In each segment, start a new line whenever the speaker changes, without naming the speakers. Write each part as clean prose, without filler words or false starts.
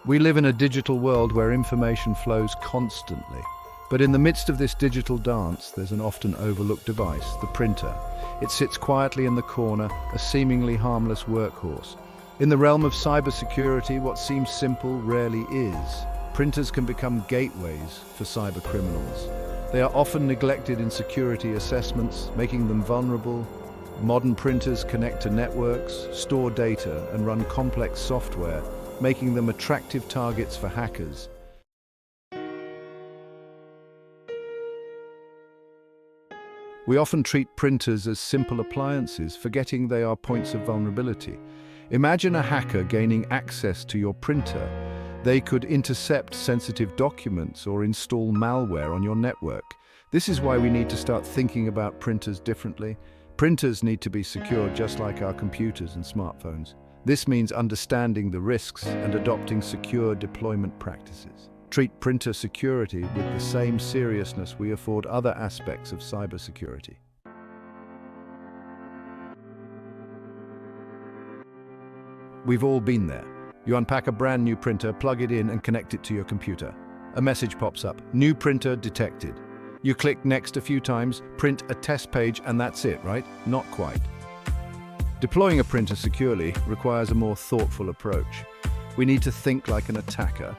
We live in a digital world where information flows constantly. But in the midst of this digital dance, there's an often overlooked device, the printer. It sits quietly in the corner, a seemingly harmless workhorse. In the realm of cybersecurity, what seems simple rarely is. Printers can become gateways for cyber criminals. They are often neglected in security assessments, making them vulnerable. Modern printers connect to networks, store data, and run complex software, making them attractive targets for hackers. We often treat printers as simple appliances, forgetting they are points of vulnerability. Imagine a hacker gaining access to your printer. They could intercept sensitive documents or install malware on your network. This is why we need to start thinking about printers differently. Printers need to be secure just like our computers and smartphones. This means understanding the risks and adopting secure deployment practices. Treat printer security with the same seriousness we afford other aspects of cybersecurity. We've all been there. You unpack a brand new printer, plug it in and connect it to your computer. A message pops up, new printer detected. You click next a few times, print a test page, and that's it, right? Not quite. Deploying a printer securely requires a more thoughtful approach. We need to think like an attacker,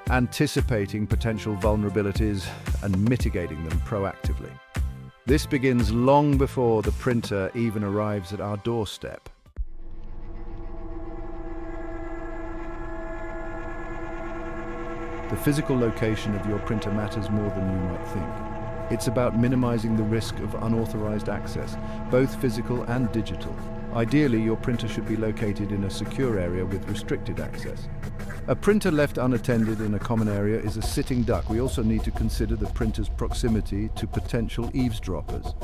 anticipating potential vulnerabilities and mitigating them proactively. This begins long before the printer even arrives at our doorstep. The physical location of your printer matters more than you might think. It's about minimizing the risk of unauthorized access, both physical and digital. Ideally, your printer should be located in a secure area with restricted access. A printer left unattended in a common area is a sitting duck. We also need to consider the printer's proximity to potential eavesdroppers.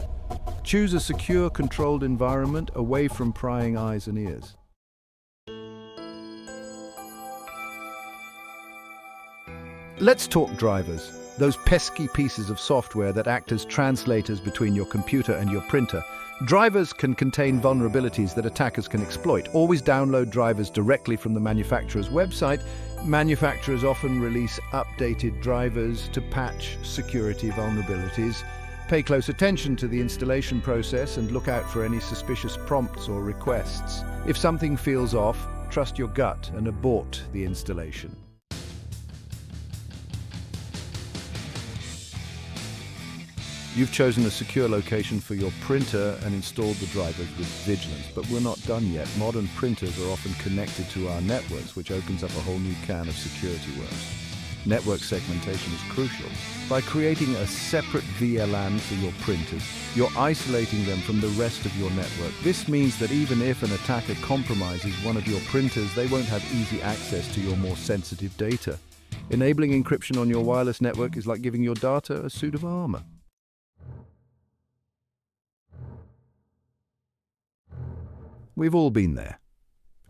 Choose a secure, controlled environment away from prying eyes and ears. Let's talk drivers, those pesky pieces of software that act as translators between your computer and your printer. Drivers can contain vulnerabilities that attackers can exploit. Always download drivers directly from the manufacturer's website. Manufacturers often release updated drivers to patch security vulnerabilities. Pay close attention to the installation process and look out for any suspicious prompts or requests. If something feels off, trust your gut and abort the installation. You've chosen a secure location for your printer and installed the drivers with vigilance, but we're not done yet. Modern printers are often connected to our networks, which opens up a whole new can of security worms. Network segmentation is crucial. By creating a separate VLAN for your printers, you're isolating them from the rest of your network. This means that even if an attacker compromises one of your printers, they won't have easy access to your more sensitive data. Enabling encryption on your wireless network is like giving your data a suit of armor. We've all been there.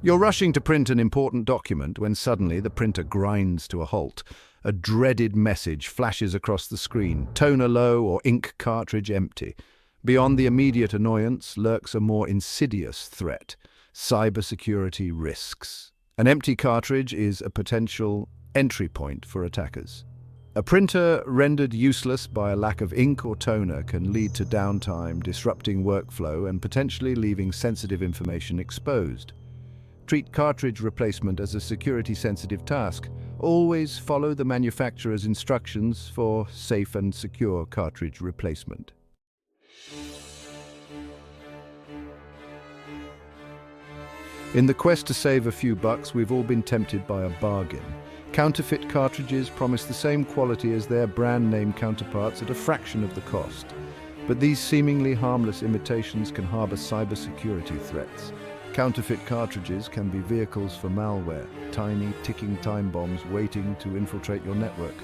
You're rushing to print an important document when suddenly the printer grinds to a halt. A dreaded message flashes across the screen, toner low or ink cartridge empty. Beyond the immediate annoyance lurks a more insidious threat: cybersecurity risks. An empty cartridge is a potential entry point for attackers. A printer rendered useless by a lack of ink or toner can lead to downtime, disrupting workflow, and potentially leaving sensitive information exposed. Treat cartridge replacement as a security-sensitive task. Always follow the manufacturer's instructions for safe and secure cartridge replacement. In the quest to save a few bucks, we've all been tempted by a bargain. Counterfeit cartridges promise the same quality as their brand-name counterparts at a fraction of the cost. But these seemingly harmless imitations can harbor cybersecurity threats. Counterfeit cartridges can be vehicles for malware, tiny, ticking time bombs waiting to infiltrate your network.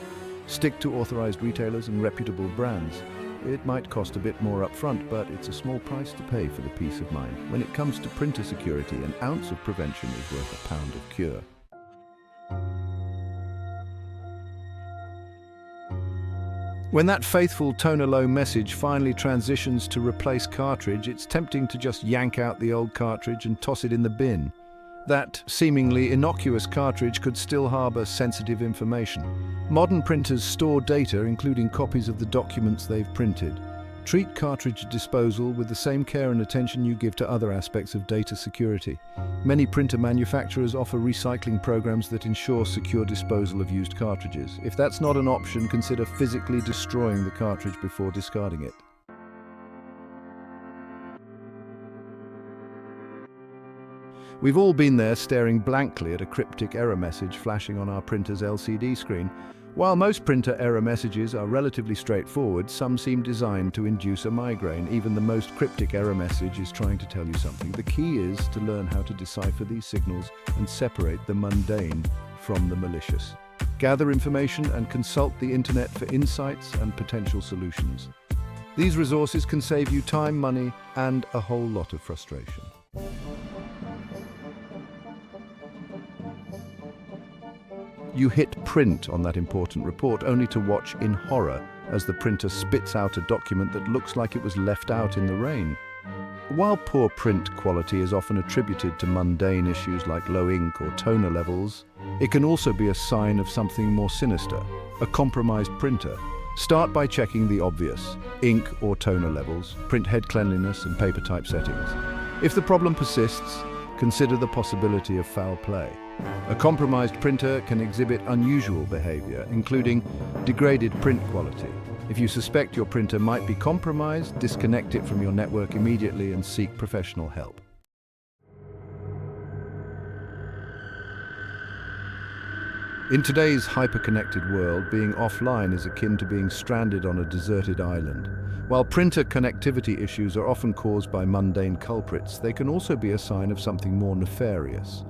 Stick to authorized retailers and reputable brands. It might cost a bit more upfront, but it's a small price to pay for the peace of mind. When it comes to printer security, an ounce of prevention is worth a pound of cure. When that faithful toner-low message finally transitions to replace cartridge, it's tempting to just yank out the old cartridge and toss it in the bin. That seemingly innocuous cartridge could still harbor sensitive information. Modern printers store data, including copies of the documents they've printed. Treat cartridge disposal with the same care and attention you give to other aspects of data security. Many printer manufacturers offer recycling programs that ensure secure disposal of used cartridges. If that's not an option, consider physically destroying the cartridge before discarding it. We've all been there staring blankly at a cryptic error message flashing on our printer's LCD screen. While most printer error messages are relatively straightforward, some seem designed to induce a migraine. Even the most cryptic error message is trying to tell you something. The key is to learn how to decipher these signals and separate the mundane from the malicious. Gather information and consult the internet for insights and potential solutions. These resources can save you time, money, and a whole lot of frustration. You hit print on that important report only to watch in horror as the printer spits out a document that looks like it was left out in the rain. While poor print quality is often attributed to mundane issues like low ink or toner levels, it can also be a sign of something more sinister, a compromised printer. Start by checking the obvious: ink or toner levels, print head cleanliness, and paper type settings. If the problem persists, consider the possibility of foul play. A compromised printer can exhibit unusual behavior, including degraded print quality. If you suspect your printer might be compromised, disconnect it from your network immediately and seek professional help. In today's hyperconnected world, being offline is akin to being stranded on a deserted island. While printer connectivity issues are often caused by mundane culprits, they can also be a sign of something more nefarious: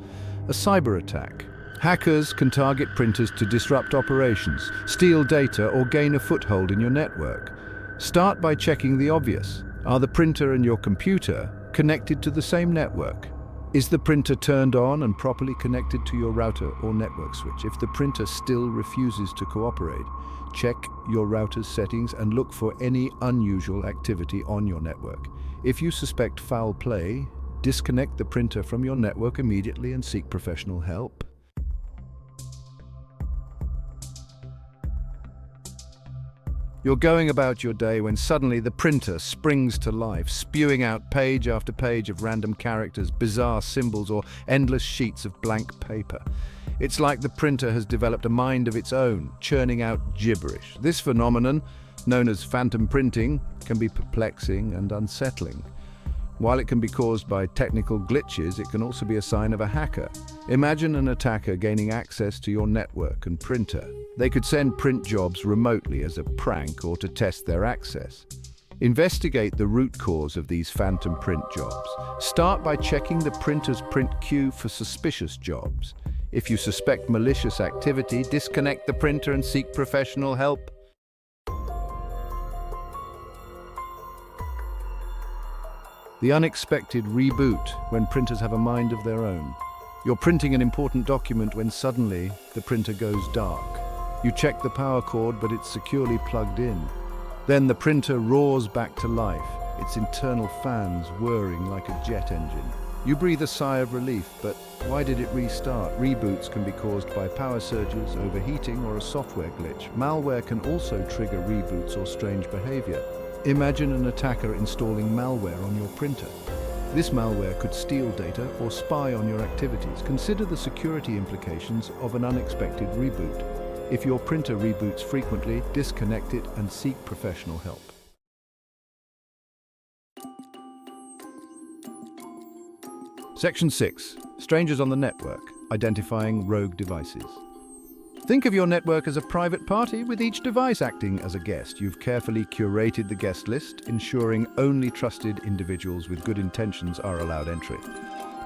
a cyber attack. Hackers can target printers to disrupt operations, steal data, or gain a foothold in your network. Start by checking the obvious. Are the printer and your computer connected to the same network? Is the printer turned on and properly connected to your router or network switch? If the printer still refuses to cooperate, check your router's settings and look for any unusual activity on your network. If you suspect foul play, disconnect the printer from your network immediately and seek professional help. You're going about your day when suddenly the printer springs to life, spewing out page after page of random characters, bizarre symbols, or endless sheets of blank paper. It's like the printer has developed a mind of its own, churning out gibberish. This phenomenon, known as phantom printing, can be perplexing and unsettling. While it can be caused by technical glitches, it can also be a sign of a hacker. Imagine an attacker gaining access to your network and printer. They could send print jobs remotely as a prank or to test their access. Investigate the root cause of these phantom print jobs. Start by checking the printer's print queue for suspicious jobs. If you suspect malicious activity, disconnect the printer and seek professional help. The unexpected reboot when printers have a mind of their own. You're printing an important document when suddenly the printer goes dark. You check the power cord, but it's securely plugged in. Then the printer roars back to life, its internal fans whirring like a jet engine. You breathe a sigh of relief, but why did it restart? Reboots can be caused by power surges, overheating, or a software glitch. Malware can also trigger reboots or strange behavior. Imagine an attacker installing malware on your printer. This malware could steal data or spy on your activities. Consider the security implications of an unexpected reboot. If your printer reboots frequently, disconnect it and seek professional help. Section 6. Strangers on the network. Identifying rogue devices. Think of your network as a private party, with each device acting as a guest. You've carefully curated the guest list, ensuring only trusted individuals with good intentions are allowed entry.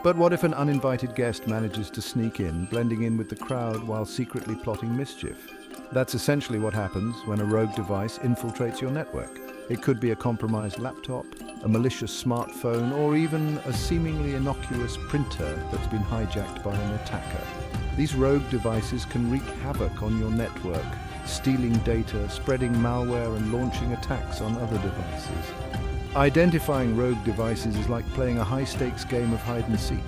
But what if an uninvited guest manages to sneak in, blending in with the crowd while secretly plotting mischief? That's essentially what happens when a rogue device infiltrates your network. It could be a compromised laptop, a malicious smartphone, or even a seemingly innocuous printer that's been hijacked by an attacker. These rogue devices can wreak havoc on your network, stealing data, spreading malware, and launching attacks on other devices. Identifying rogue devices is like playing a high-stakes game of hide-and-seek.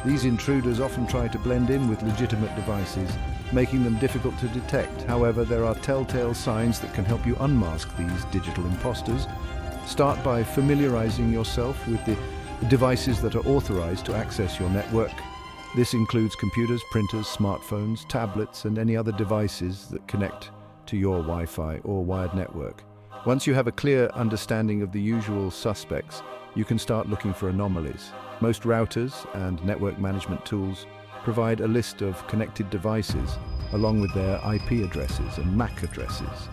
These intruders often try to blend in with legitimate devices, making them difficult to detect. However, there are telltale signs that can help you unmask these digital imposters. Start by familiarizing yourself with the devices that are authorized to access your network. This includes computers, printers, smartphones, tablets, and any other devices that connect to your Wi-Fi or wired network. Once you have a clear understanding of the usual suspects, you can start looking for anomalies. Most routers and network management tools provide a list of connected devices along with their IP addresses and MAC addresses.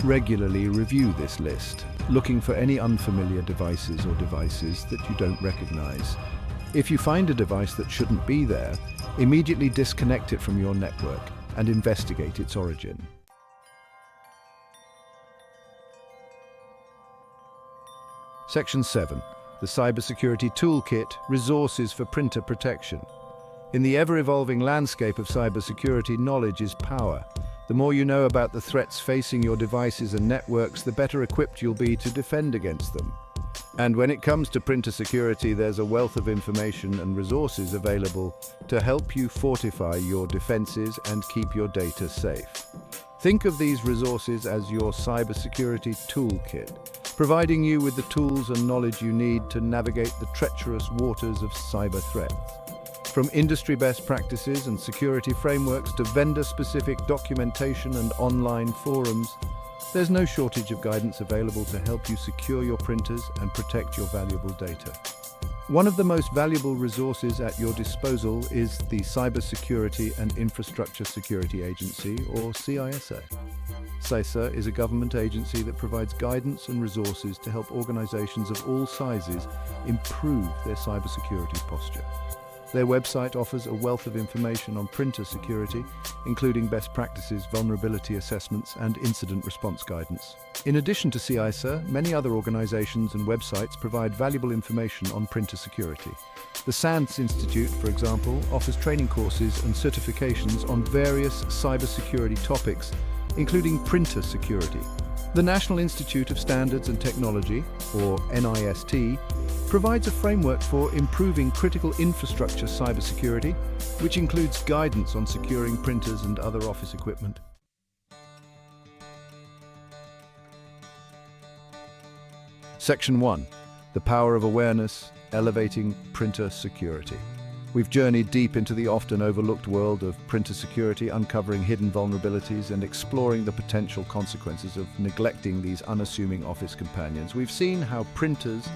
Regularly review this list, looking for any unfamiliar devices or devices that you don't recognize. If you find a device that shouldn't be there, immediately disconnect it from your network and investigate its origin. Section 7. The Cybersecurity Toolkit, Resources for Printer Protection. In the ever-evolving landscape of cybersecurity, knowledge is power. The more you know about the threats facing your devices and networks, the better equipped you'll be to defend against them. And when it comes to printer security, there's a wealth of information and resources available to help you fortify your defenses and keep your data safe. Think of these resources as your cybersecurity toolkit, providing you with the tools and knowledge you need to navigate the treacherous waters of cyber threats. From industry best practices and security frameworks to vendor-specific documentation and online forums, there's no shortage of guidance available to help you secure your printers and protect your valuable data. One of the most valuable resources at your disposal is the Cybersecurity and Infrastructure Security Agency, or CISA. CISA is a government agency that provides guidance and resources to help organizations of all sizes improve their cybersecurity posture. Their website offers a wealth of information on printer security, including best practices, vulnerability assessments, and incident response guidance. In addition to CISA, many other organizations and websites provide valuable information on printer security. The SANS Institute, for example, offers training courses and certifications on various cybersecurity topics, including printer security. The National Institute of Standards and Technology, or NIST, provides a framework for improving critical infrastructure cybersecurity, which includes guidance on securing printers and other office equipment. Section 1. The Power of Awareness, Elevating Printer Security. We've journeyed deep into the often overlooked world of printer security, uncovering hidden vulnerabilities and exploring the potential consequences of neglecting these unassuming office companions. We've seen how printers,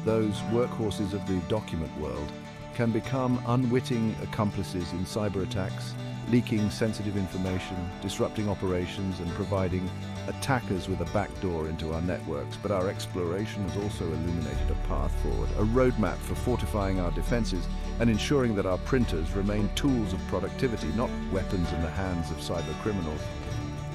those workhorses of the document world, can become unwitting accomplices in cyber attacks, leaking sensitive information, disrupting operations, and providing attackers with a backdoor into our networks. But our exploration has also illuminated a path forward, a roadmap for fortifying our defenses and ensuring that our printers remain tools of productivity, not weapons in the hands of cyber criminals.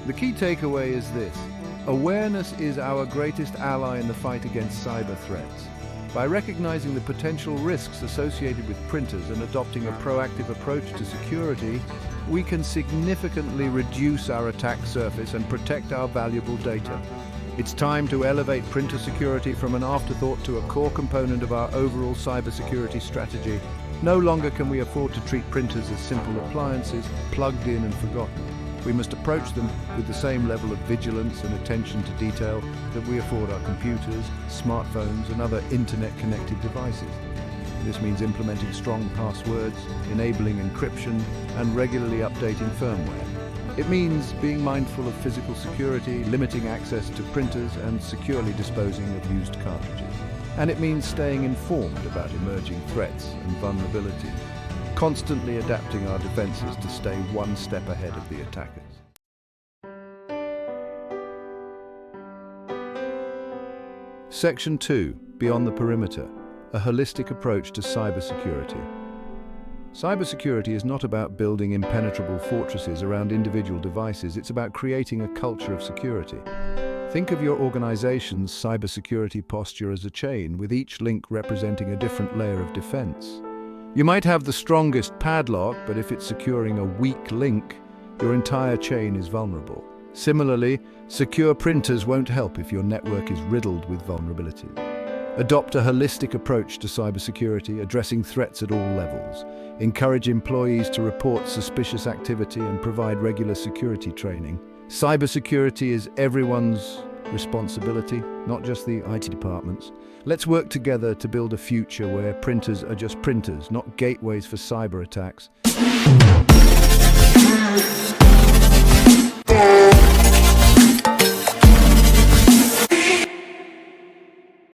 The key takeaway is this: awareness is our greatest ally in the fight against cyber threats. By recognizing the potential risks associated with printers and adopting a proactive approach to security, we can significantly reduce our attack surface and protect our valuable data. It's time to elevate printer security from an afterthought to a core component of our overall cybersecurity strategy. No longer can we afford to treat printers as simple appliances, plugged in and forgotten. We must approach them with the same level of vigilance and attention to detail that we afford our computers, smartphones, and other internet-connected devices. This means implementing strong passwords, enabling encryption, and regularly updating firmware. It means being mindful of physical security, limiting access to printers, and securely disposing of used cartridges. And it means staying informed about emerging threats and vulnerabilities, constantly adapting our defenses to stay one step ahead of the attackers. Section 2. Beyond the Perimeter, a holistic approach to cybersecurity. Cybersecurity is not about building impenetrable fortresses around individual devices, it's about creating a culture of security. Think of your organization's cybersecurity posture as a chain, with each link representing a different layer of defense. You might have the strongest padlock, but if it's securing a weak link, your entire chain is vulnerable. Similarly, secure printers won't help if your network is riddled with vulnerabilities. Adopt a holistic approach to cybersecurity, addressing threats at all levels. Encourage employees to report suspicious activity and provide regular security training. Cybersecurity is everyone's responsibility, not just the IT departments. Let's work together to build a future where printers are just printers, not gateways for cyber attacks.